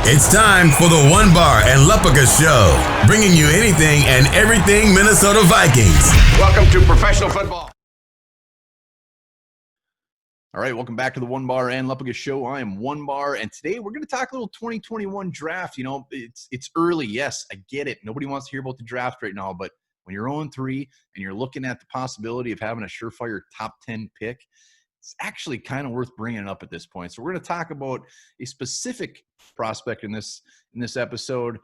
It's time for the One Bar and Lupica Show, bringing you anything and everything Minnesota Vikings. Welcome to professional football. All right, welcome back to the One Bar and Lupica Show. I am One Bar, and today we're going to talk a little 2021 draft. You know, it's early. Yes, I get it. Nobody wants to hear about the draft right now, but when you're 0-3 and you're looking at the possibility of having a surefire top 10 pick, it's actually kind of worth bringing it up at this point. So we're going to talk about a specific prospect in this episode.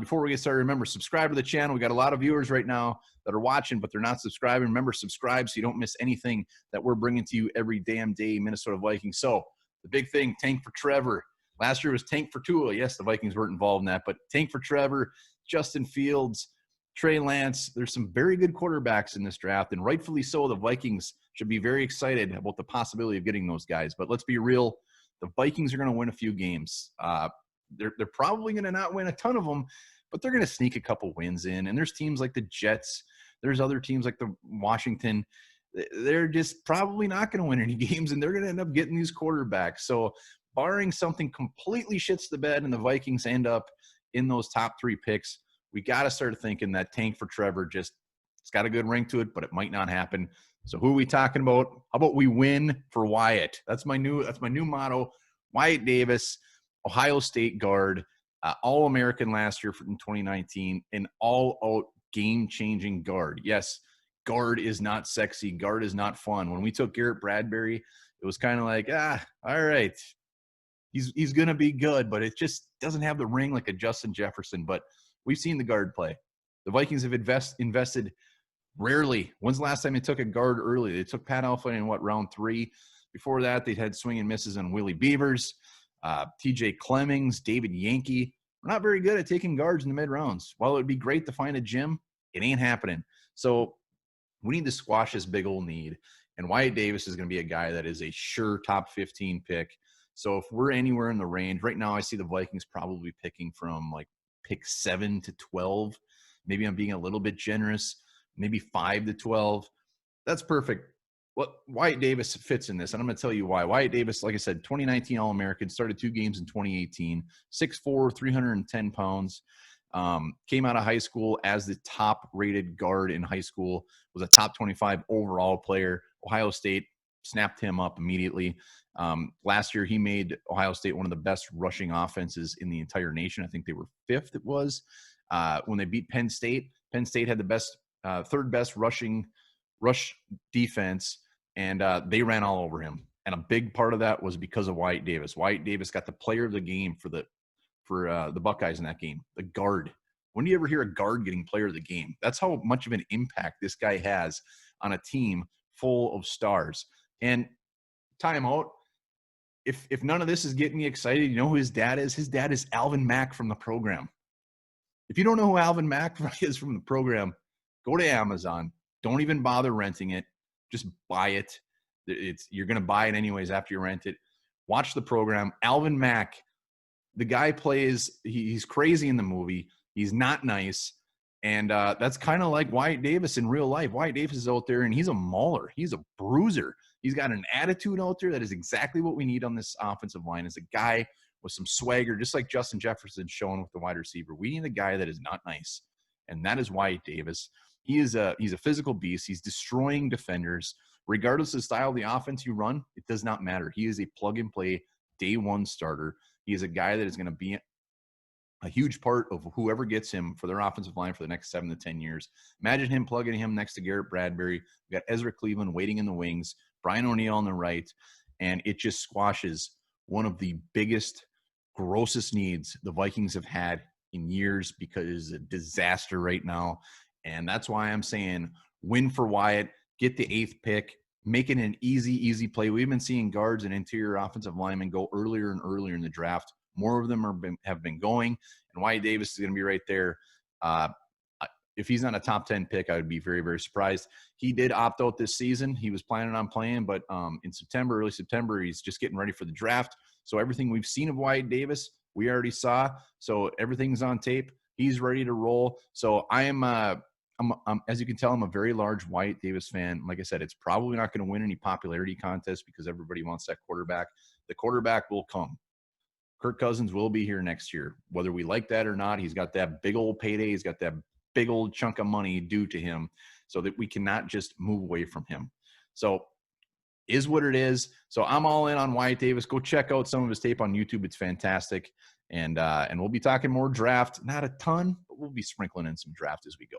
Before we get started, remember, subscribe to the channel. We got a lot of viewers right now that are watching, but they're not subscribing. Remember, subscribe so you don't miss anything that we're bringing to you every damn day, Minnesota Vikings. So the big thing, Tank for Trevor. Last year was Tank for Tua. Yes, the Vikings weren't involved in that, but Tank for Trevor, Justin Fields, Trey Lance. There's some very good quarterbacks in this draft, and rightfully so. The Vikings should be very excited about the possibility of getting those guys. But let's be real, the Vikings are going to win a few games. They're probably going to not win a ton of them, but they're going to sneak a couple wins in. And there's teams like the Jets. There's other teams like the Washington. They're just probably not going to win any games, and they're going to end up getting these quarterbacks. So barring something completely shits the bed and the Vikings end up in those top 3 picks, we got to start thinking that Tank for Trevor it's got a good ring to it, but it might not happen. So who are we talking about? How about we win for Wyatt? That's my new motto. Wyatt Davis, Ohio State guard, All-American last year in 2019, an all-out game-changing guard. Yes, guard is not sexy. Guard is not fun. When we took Garrett Bradbury, it was kind of like, all right, he's going to be good, but it just doesn't have the ring like a Justin Jefferson. But we've seen the guard play. The Vikings have invested rarely. When's the last time they took a guard early? They took Pat Elflein in round 3. Before that, they'd had swing and misses on Willie Beavers, TJ Clemmings, David Yankee. We're not very good at taking guards in the mid-rounds. While it would be great to find a gym, it ain't happening. So we need to squash this big old need. And Wyatt Davis is going to be a guy that is a sure top 15 pick. So if we're anywhere in the range, right now I see the Vikings probably picking from like pick 7 to 12. Maybe I'm being a little bit generous. Maybe 5 to 12. That's perfect. Wyatt Davis fits in this, and I'm going to tell you why. Wyatt Davis, like I said, 2019 All-American, started 2 games in 2018, 6'4", 310 pounds, came out of high school as the top-rated guard in high school, was a top 25 overall player. Ohio State snapped him up immediately. Last year, he made Ohio State one of the best rushing offenses in the entire nation. I think they were 5th, it was. When they beat Penn State had the best, third best rush defense, and they ran all over him. And a big part of that was because of Wyatt Davis. Wyatt Davis got the player of the game for the Buckeyes in that game, the guard. When do you ever hear a guard getting player of the game? That's how much of an impact this guy has on a team full of stars. And timeout, if none of this is getting you excited, you know who his dad is? His dad is Alvin Mack from the program. If you don't know who Alvin Mack is from the program, go to Amazon. Don't even bother renting it. Just buy it. You're going to buy it anyways after you rent it. Watch the program. Alvin Mack, the guy plays, he's crazy in the movie. He's not nice. And that's kind of like Wyatt Davis in real life. Wyatt Davis is out there, and he's a mauler. He's a bruiser. He's got an attitude out there that is exactly what we need on this offensive line, is a guy with some swagger, just like Justin Jefferson showing with the wide receiver. We need a guy that is not nice, and that is Wyatt Davis. He's a physical beast. He's destroying defenders. Regardless of the style of the offense you run, it does not matter. He is a plug-and-play day one starter. He is a guy that is going to be a huge part of whoever gets him for their offensive line for the next 7 to 10 years. Imagine him plugging him next to Garrett Bradbury. We got Ezra Cleveland waiting in the wings, Brian O'Neill on the right, and it just squashes one of the biggest, grossest needs the Vikings have had in years, because it is a disaster right now. And that's why I'm saying win for Wyatt, get the 8th pick, make it an easy play. We've been seeing guards and interior offensive linemen go earlier and earlier in the draft. More of them have been going, and Wyatt Davis is going to be right there. If he's not a top 10 pick, I would be very, very surprised. He did opt out this season. He was planning on playing, but in early September, he's just getting ready for the draft. So everything we've seen of Wyatt Davis, we already saw. So everything's on tape. He's ready to roll. So I am as you can tell, I'm a very large Wyatt Davis fan. Like I said, it's probably not going to win any popularity contests because everybody wants that quarterback. The quarterback will come. Kirk Cousins will be here next year, whether we like that or not. He's got that big old payday. He's got that big old chunk of money due to him, so that we cannot just move away from him. So is what it is. So I'm all in on Wyatt Davis. Go check out some of his tape on YouTube. It's fantastic. And we'll be talking more draft, not a ton, but we'll be sprinkling in some draft as we go.